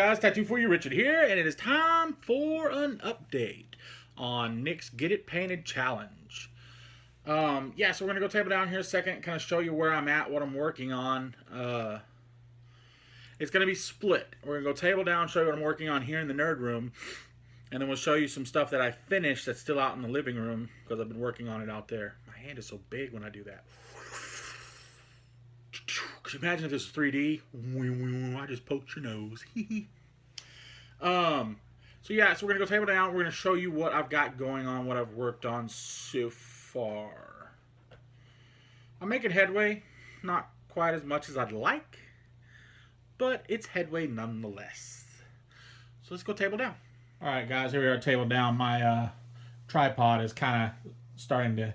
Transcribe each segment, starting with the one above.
guys? Tattoo for you, Richard here, and it is time for an update on Nick's Get It Painted Challenge. Yeah, so we're going to go table down here a second, kind of show you where I'm at, what I'm working on. It's going to be split. We're going to go table down, show you what I'm working on here in the nerd room, and then we'll show you some stuff that I finished that's still out in the living room, because I've been working on it out there. My hand is so big when I do that. Could you imagine if this was 3D? I just poked your nose. So yeah, so we're going to go table down. We're going to show you what I've got going on, what I've worked on so far. I'm making headway. Not quite as much as I'd like, but it's headway nonetheless. So let's go table down. Alright guys, here we are table down. My tripod is kind of starting to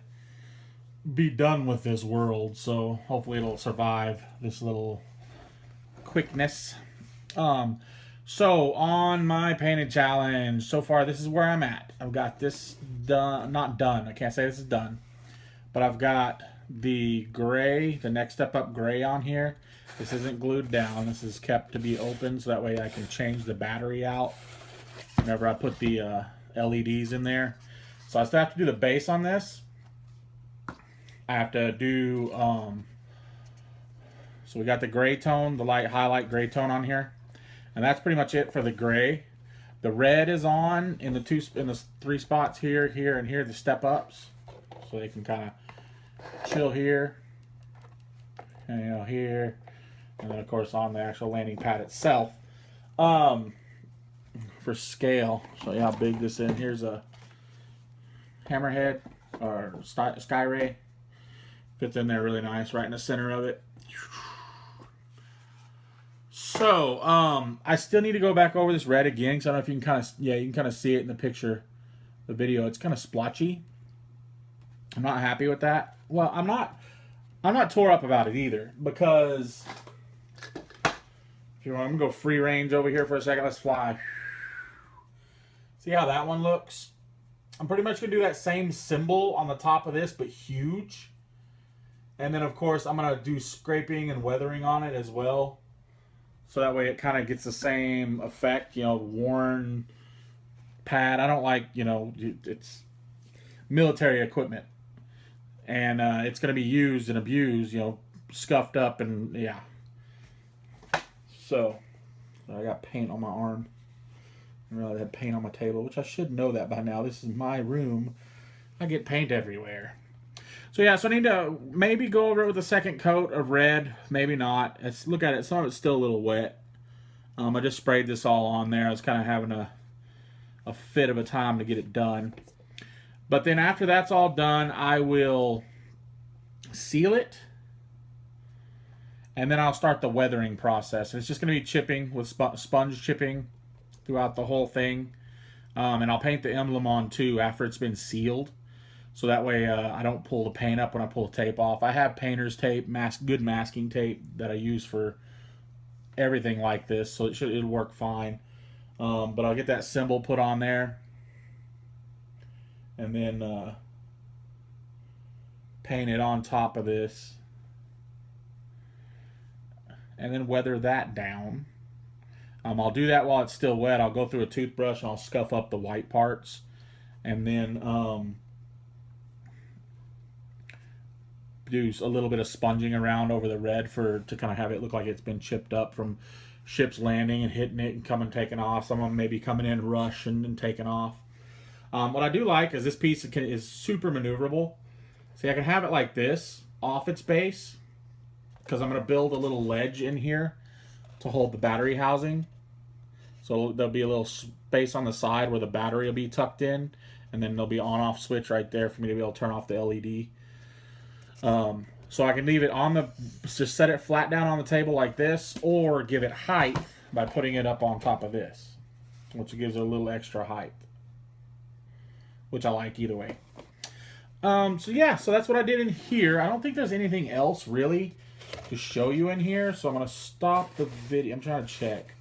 be done with this world, so hopefully it'll survive this little quickness. So on my painted challenge so far, this is where I'm at. I've got this done, not done, I can't say this is done, but I've got the gray, the next step up gray on here. This isn't glued down, this is kept to be open so that way I can change the battery out whenever I put the LEDs in there. So I still have to do the base on this. I have to do, so we got the gray tone, the light highlight gray tone on here. And that's pretty much it for the gray. The red is on in the three spots here, here, and here, the step ups. So they can kind of chill here, and you know, here. And then of course on the actual landing pad itself. For scale, show you how big this is. Here's a hammerhead, or sky ray. Fits in there really nice, right in the center of it. So, I still need to go back over this red again, because I don't know if you can kind of, yeah, you can kind of see it in the picture, the video. It's kind of splotchy. I'm not happy with that. Well, I'm not tore up about it either, because if you want, I'm gonna go free range over here for a second. Let's fly. See how that one looks? I'm pretty much gonna do that same symbol on the top of this, but huge. And then, of course, I'm going to do scraping and weathering on it as well. So that way it kind of gets the same effect, you know, worn pad. I don't like, you know, it's military equipment. And it's going to be used and abused, you know, scuffed up and, yeah. So, I got paint on my arm. I didn't realize I had paint on my table, which I should know that by now. This is my room. I get paint everywhere. So yeah, so I need to maybe go over it with a second coat of red, maybe not. Look at it, some of it's still a little wet. I just sprayed this all on there. I was kind of having a fit of a time to get it done. But then after that's all done, I will seal it. And then I'll start the weathering process. It's just going to be chipping with sponge chipping throughout the whole thing. And I'll paint the emblem on too after it's been sealed. So that way I don't pull the paint up when I pull the tape off. I have painter's tape, good masking tape that I use for everything like this. So it'll work fine. But I'll get that symbol put on there. And then paint it on top of this. And then weather that down. I'll do that while it's still wet. I'll go through a toothbrush and I'll scuff up the white parts. And then do a little bit of sponging around over the red to kind of have it look like it's been chipped up from ships landing and hitting it and coming taking off. Some of them maybe coming in rushing and taking off. What I do like is this piece is super maneuverable. See, I can have it like this off its base because I'm going to build a little ledge in here to hold the battery housing. So there'll be a little space on the side where the battery will be tucked in, and then there'll be an on-off switch right there for me to be able to turn off the LED. So I can leave it on just set it flat down on the table like this, or give it height by putting it up on top of this, which gives it a little extra height, which I like either way. So yeah, so that's what I did in here. I don't think there's anything else really to show you in here, so I'm going to stop the video. I'm trying to check.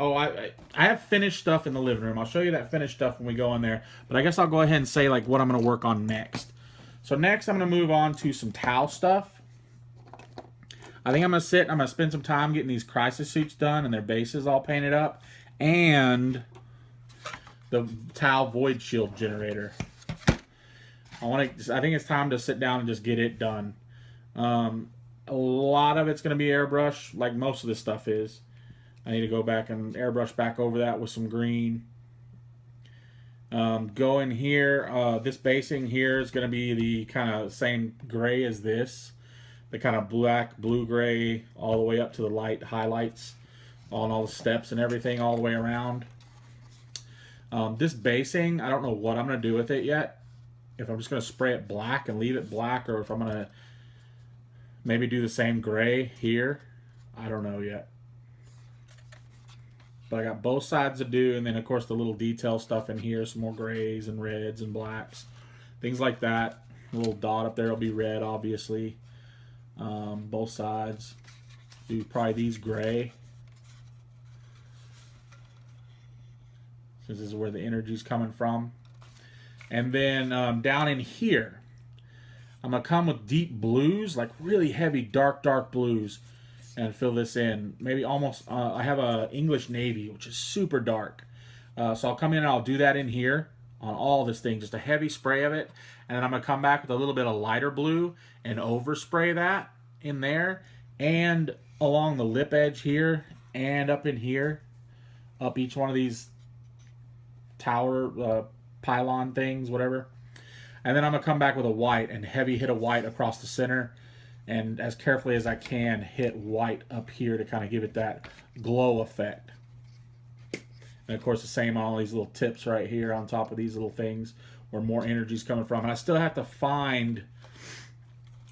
Oh, I have finished stuff in the living room. I'll show you that finished stuff when we go in there. But I guess I'll go ahead and say like what I'm going to work on next. So next I'm going to move on to some towel stuff. I think I'm going to sit. I'm going to spend some time getting these crisis suits done and their bases all painted up. And the Tau Void Shield generator. I think it's time to sit down and just get it done. A lot of it's going to be airbrush, like most of this stuff is. I need to go back and airbrush back over that with some green. Go in here. This basing here is going to be the kind of same gray as this. The kind of black, blue-gray, all the way up to the light highlights on all the steps and everything all the way around. This basing, I don't know what I'm going to do with it yet. If I'm just going to spray it black and leave it black, or if I'm going to maybe do the same gray here. I don't know yet. But I got both sides to do, and then of course the little detail stuff in here, some more grays and reds and blacks. Things like that. A little dot up there will be red, obviously. Both sides. Do probably these gray. This is where the energy's coming from. And then down in here, I'm going to come with deep blues, like really heavy, dark blues, and fill this in. Maybe almost, I have a English Navy, which is super dark. So I'll come in and I'll do that in here on all this thing, just a heavy spray of it. And then I'm going to come back with a little bit of lighter blue and overspray that in there. And along the lip edge here and up in here, up each one of these tower, pylon things, whatever. And then I'm going to come back with a white and heavy hit of white across the center. And as carefully as I can, hit white up here to kind of give it that glow effect. And of course the same on all these little tips right here on top of these little things where more energy is coming from. And I still have to find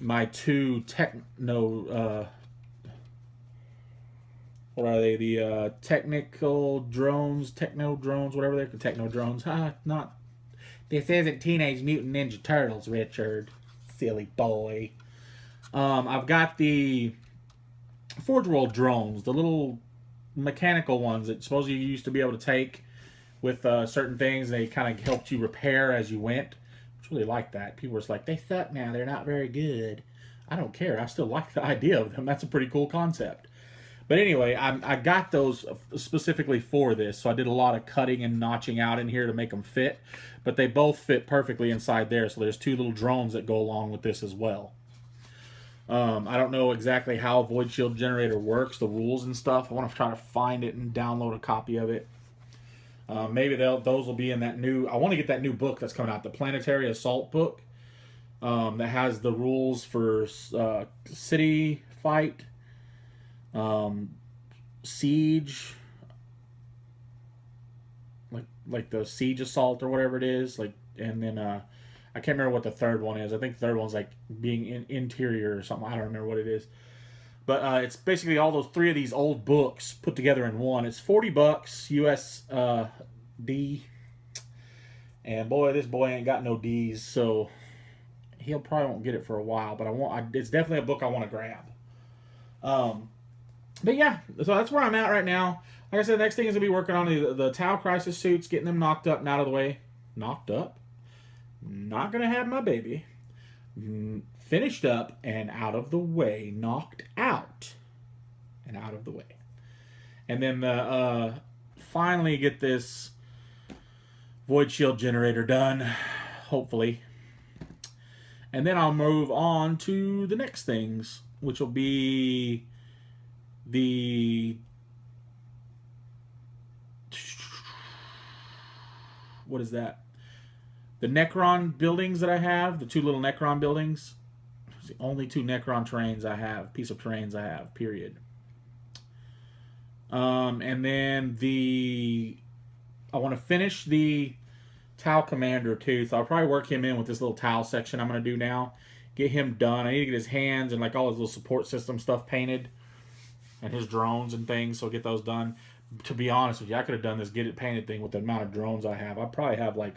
my two techno... what are they? The techno drones, whatever they're called. Techno drones. Not... This isn't Teenage Mutant Ninja Turtles, Richard. Silly boy. I've got the Forge World drones, the little mechanical ones that supposedly you used to be able to take with certain things. They kind of helped you repair as you went. I really like that. People were just like, they suck now. They're not very good. I don't care. I still like the idea of them. That's a pretty cool concept. But anyway, I got those specifically for this, so I did a lot of cutting and notching out in here to make them fit. But they both fit perfectly inside there, so there's two little drones that go along with this as well. I don't know exactly how Void Shield Generator works, the rules and stuff. I want to try to find it and download a copy of it. Maybe those will be in that new... I want to get that new book that's coming out, the Planetary Assault book, that has the rules for city fight, siege, like the siege assault or whatever it is, and then I can't remember what the third one is. I think the third one's like being in interior or something. I don't remember what it is, but it's basically all those three of these old books put together in one. It's $40 USD, and boy, this boy ain't got no D's, so he'll probably won't get it for a while. But it's definitely a book I want to grab. But yeah, so that's where I'm at right now. Like I said, the next thing is going to be working on the Tau Crisis suits, getting them knocked up and out of the way. Knocked up? Not going to have my baby. Finished up and out of the way. Knocked out and out of the way. And then finally get this Void Shield Generator done, hopefully. And then I'll move on to the next things, which will be the... What is that? The Necron buildings that I have, the two little Necron buildings. It's the only two Necron terrains I have, piece of terrains I have, period. And then I want to finish the Tau Commander too, so I'll probably work him in with this little Tau section I'm going to do now. Get him done. I need to get his hands and like all his little support system stuff painted. And his drones and things, so I'll get those done. To be honest with you, I could have done this get it painted thing with the amount of drones I have. I probably have like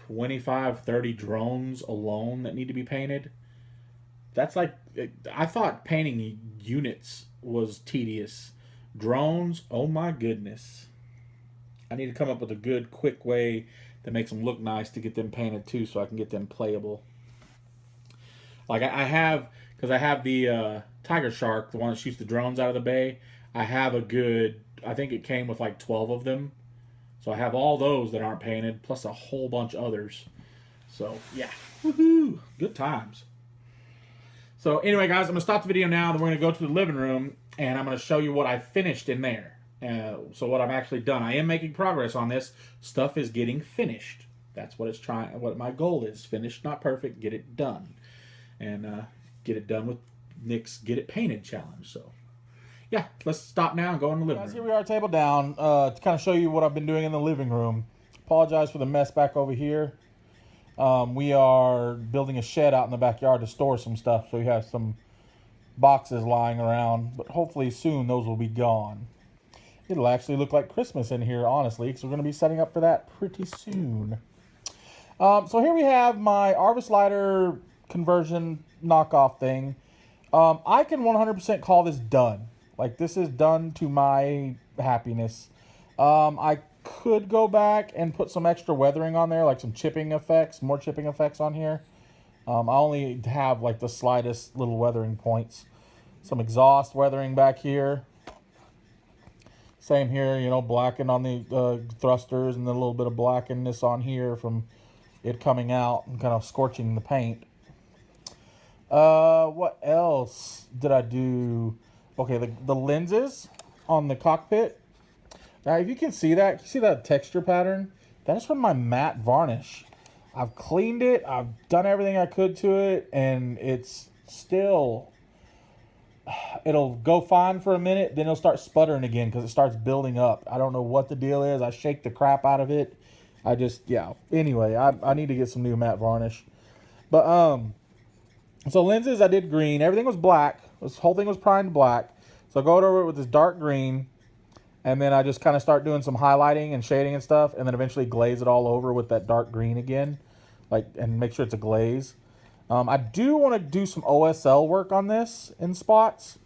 25, 30 drones alone that need to be painted. That's like, I thought painting units was tedious. Drones, oh my goodness. I need to come up with a good, quick way that makes them look nice to get them painted too, so I can get them playable. Like I have, because I have the Tiger Shark, the one that shoots the drones out of the bay. I have a good, I think it came with like 12 of them. So I have all those that aren't painted, plus a whole bunch of others. So, yeah. Woohoo! Good times. So, anyway, guys, I'm going to stop the video now. Then we're going to go to the living room, and I'm going to show you what I finished in there. So what I've actually done. I am making progress on this. Stuff is getting finished. That's what it's trying. What my goal is. Finished, not perfect. Get it done. And get it done with Nick's Get It Painted challenge. So, yeah, let's stop now and go in the living room. Here we are, table down, to kind of show you what I've been doing in the living room. Apologize for the mess back over here. We are building a shed out in the backyard to store some stuff. So we have some boxes lying around. But hopefully soon those will be gone. It'll actually look like Christmas in here, honestly, because we're going to be setting up for that pretty soon. So here we have my Arvis Lighter conversion knockoff thing. I can 100% call this done. Like, this is done to my happiness. I could go back and put some extra weathering on there, like some chipping effects, more chipping effects on here. I only have like the slightest little weathering points. Some exhaust weathering back here. Same here, you know, blackened on the thrusters, and then a little bit of blackenness on here from it coming out and kind of scorching the paint. What else did I do? Okay, the lenses on the cockpit. Now, if you can see that, texture pattern? That is from my matte varnish. I've cleaned it, I've done everything I could to it, and it's still... It'll go fine for a minute, then it'll start sputtering again because it starts building up. I don't know what the deal is. I shake the crap out of it. I just, yeah. Anyway, I need to get some new matte varnish. But, so lenses, I did green. Everything was black. This whole thing was primed black. So I go over it with this dark green. And then I just kind of start doing some highlighting and shading and stuff. And then eventually glaze it all over with that dark green again. And make sure it's a glaze. I do want to do some OSL work on this in spots.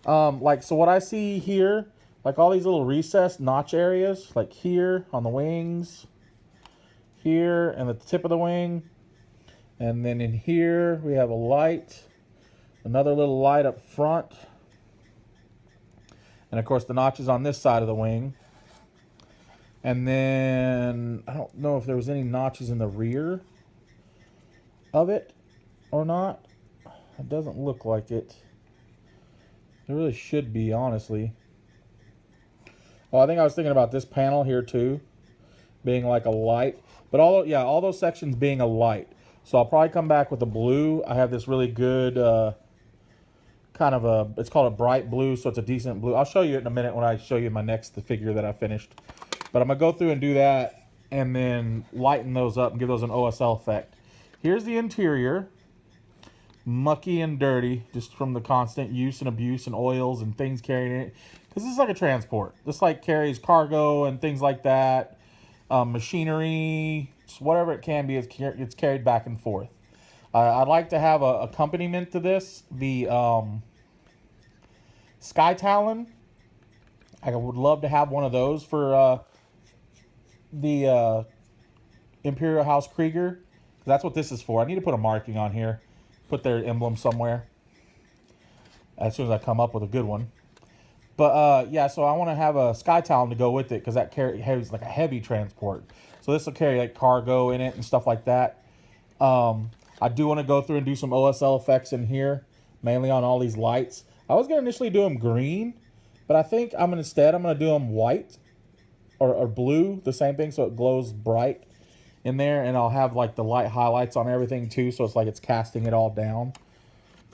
So what I see here, like all these little recessed notch areas, like here on the wings, here and at the tip of the wing. And then in here we have a light, another little light up front. And of course the notches on this side of the wing. And then I don't know if there was any notches in the rear of it or not. It doesn't look like it. There really should be, honestly. Oh, I think I was thinking about this panel here too, being like a light. But all those sections being a light. So I'll probably come back with a blue. I have this really good kind of a, it's called a bright blue, so it's a decent blue. I'll show you it in a minute when I show you my next figure that I finished. But I'm going to go through and do that and then lighten those up and give those an OSL effect. Here's the interior. Mucky and dirty, just from the constant use and abuse and oils and things carrying it. Because this is like a transport. This like carries cargo and things like that. Machinery, whatever it can be, it's carried back and forth. I'd like to have a accompaniment to this. The Sky Talon. I would love to have one of those for the Imperial House Krieger. That's what this is for. I need to put a marking on here. Put their emblem somewhere. As soon as I come up with a good one. But, yeah, so I want to have a Sky Talon to go with it. Because that carries like a heavy transport. So this will carry like cargo in it and stuff like that. I do want to go through and do some OSL effects in here. Mainly on all these lights. I was going to initially do them green. But I think I'm going to do them white. Or blue. The same thing, so it glows bright in there, and I'll have like the light highlights on everything too, so it's like it's casting it all down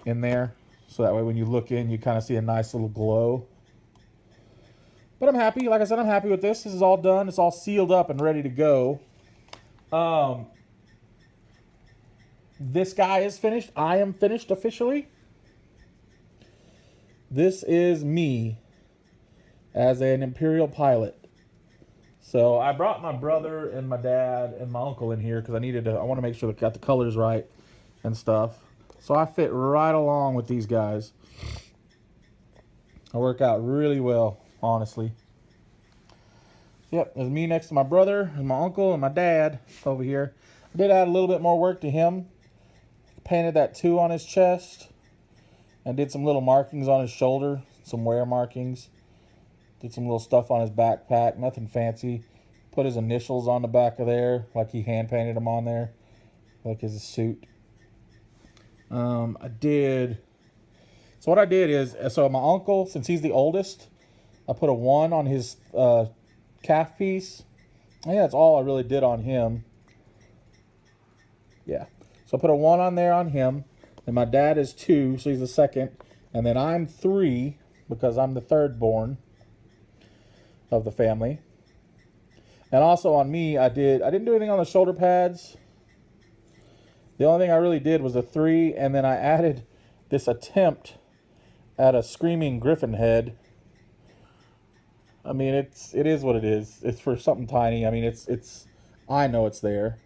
in there, so that way when you look in you kind of see a nice little glow. But I'm happy, like I said, I'm happy with this. This is all done, it's all sealed up and ready to go. This guy is finished. I am finished officially. This is me as an Imperial Pilot. So I brought my brother and my dad and my uncle in here because I want to make sure they got the colors right and stuff. So I fit right along with these guys. I work out really well, honestly. Yep, there's me next to my brother and my uncle and my dad over here. I did add a little bit more work to him. Painted that 2 on his chest. I did some little markings on his shoulder, some wear markings. Did some little stuff on his backpack, nothing fancy. Put his initials on the back of there, like he hand painted them on there, like his suit. I did. So what I did is, so my uncle, since he's the oldest, I put a 1 on his calf piece. I think that's all I really did on him. Yeah. So I put a 1 on there on him. And my dad is 2, so he's the second. And then I'm 3, because I'm the third born of the family. And also on me, I didn't do anything on the shoulder pads. The only thing I really did was a 3, and then I added this attempt at a screaming griffin head. I mean, it is what it is. It's for something tiny. I mean, I know it's there.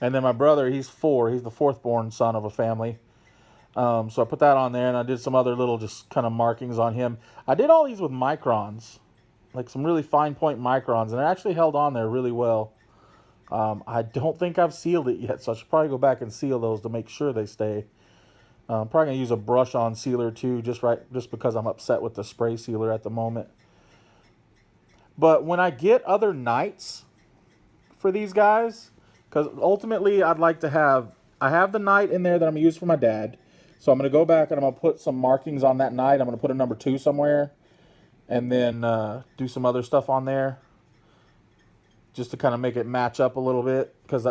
And then my brother, he's 4. He's the 4th born son of a family. So I put that on there, and I did some other little just kind of markings on him. I did all these with microns, like some really fine point microns, and it actually held on there really well. I don't think I've sealed it yet, so I should probably go back and seal those to make sure they stay. I'm probably going to use a brush-on sealer too, just because I'm upset with the spray sealer at the moment. But when I get other knights for these guys, because ultimately I'd like to I have the knight in there that I'm going to use for my dad. So I'm going to go back and I'm going to put some markings on that knight. I'm going to put a number 2 somewhere. And then do some other stuff on there. Just to kind of make it match up a little bit. Because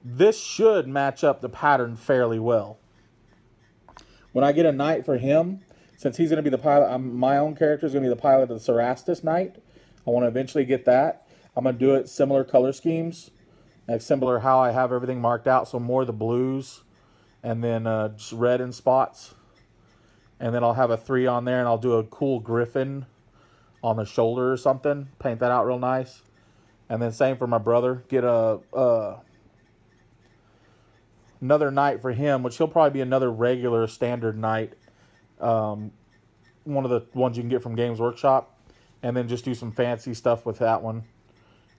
this should match up the pattern fairly well. When I get a knight for him, since he's going to be the pilot, my own character is going to be the pilot of the Cerastus knight. I want to eventually get that. I'm going to do it similar color schemes. Like similar how I have everything marked out. So more the blues. And then just red in spots. And then I'll have a 3 on there. And I'll do a cool griffin on the shoulder or something. Paint that out real nice. And then same for my brother. Get another knight for him, which he'll probably be another regular standard knight. One of the ones you can get from Games Workshop. And then just do some fancy stuff with that one.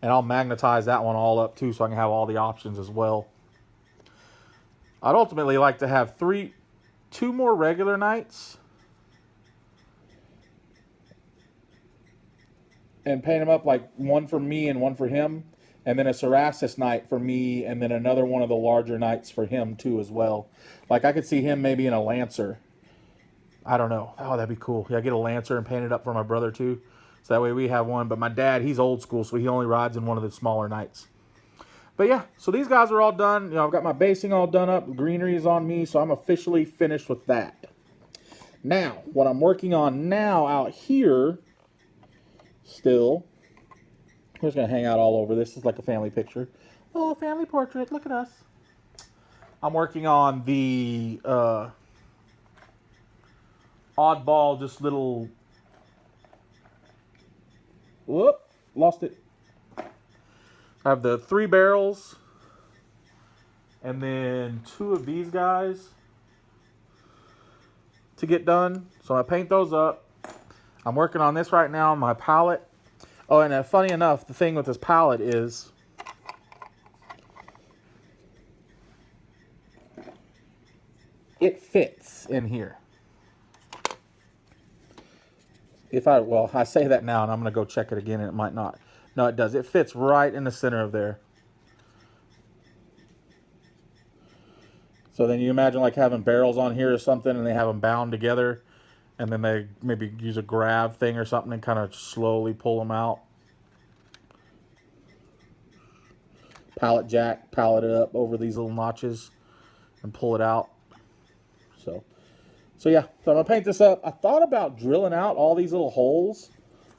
And I'll magnetize that one all up too, so I can have all the options as well. I'd ultimately like to have 2 more regular knights. And paint them up like 1 for me and 1 for him. And then a Cerastus knight for me, and then another one of the larger knights for him too as well. Like I could see him maybe in a Lancer. I don't know. Oh, that'd be cool. Yeah, get a Lancer and paint it up for my brother too. So that way we have one. But my dad, he's old school, so he only rides in one of the smaller knights. But yeah, so these guys are all done. You know, I've got my basing all done up. Greenery is on me, so I'm officially finished with that. Now, what I'm working on now out here, still, I'm just going to hang out all over. This is like a family picture. Oh, family portrait. Look at us. I'm working on the oddball, just little... Whoop, lost it. I have the 3 barrels. And then 2 of these guys to get done. So I paint those up. I'm working on this right now on my palette. Oh, and funny enough, the thing with this palette is it fits in here. I say that now, and I'm going to go check it again, and it might not. No, it does. It fits right in the center of there. So then you imagine like having barrels on here or something, and they have them bound together, and then they maybe use a grab thing or something and kind of slowly pull them out. Pallet jack, pallet it up over these little notches and pull it out. So yeah, so I'm going to paint this up. I thought about drilling out all these little holes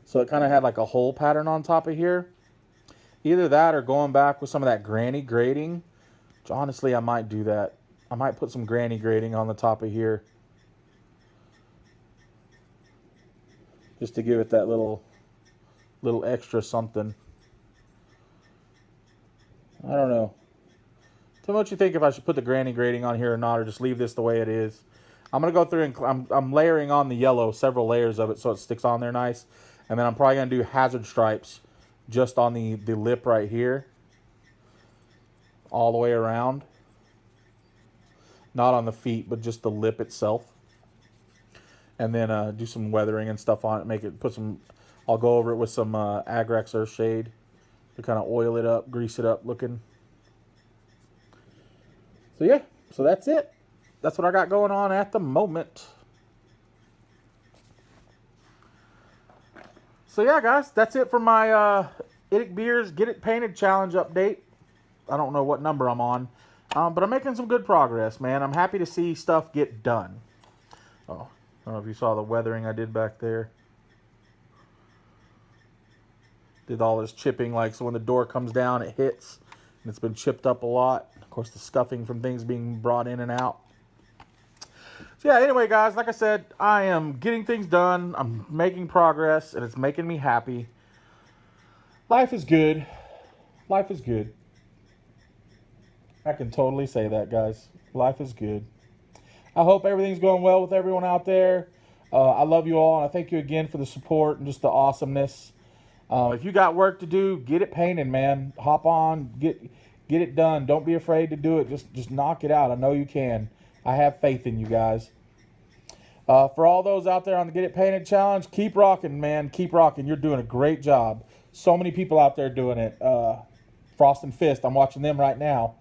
so it kind of had like a hole pattern on top of here. Either that or going back with some of that granny grading, which honestly I might do that. I might put some granny grading on the top of here. Just to give it that little extra something. I don't know. Tell me what you think if I should put the granny grading on here or not, or just leave this the way it is. I'm going to go through and I'm layering on the yellow, several layers of it so it sticks on there nice. And then I'm probably going to do hazard stripes just on the lip right here. All the way around. Not on the feet, but just the lip itself. And then do some weathering and stuff on it. I'll go over it with some Agrax Earthshade to kind of oil it up, grease it up looking. So yeah, so that's it. That's what I got going on at the moment. So yeah, guys, that's it for my Idicbeer's Get It Painted Challenge update. I don't know what number I'm on, but I'm making some good progress, man. I'm happy to see stuff get done. Oh, I don't know if you saw the weathering I did back there. Did all this chipping, like, so when the door comes down, it hits. And it's been chipped up a lot. Of course, the scuffing from things being brought in and out. So yeah, anyway, guys, like I said, I am getting things done. I'm making progress, and it's making me happy. Life is good. Life is good. I can totally say that, guys. Life is good. I hope everything's going well with everyone out there. I love you all, and I thank you again for the support and just the awesomeness. If you got work to do, get it painted, man. Hop on, get it done. Don't be afraid to do it. Just knock it out. I know you can. I have faith in you guys. For all those out there on the Get It Painted Challenge, keep rocking, man. Keep rocking. You're doing a great job. So many people out there doing it. Frost and Fist, I'm watching them right now.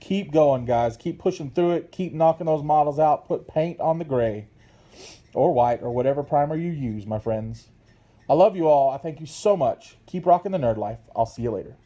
Keep going, guys. Keep pushing through it. Keep knocking those models out. Put paint on the gray or white or whatever primer you use, my friends. I love you all. I thank you so much. Keep rocking the nerd life. I'll see you later.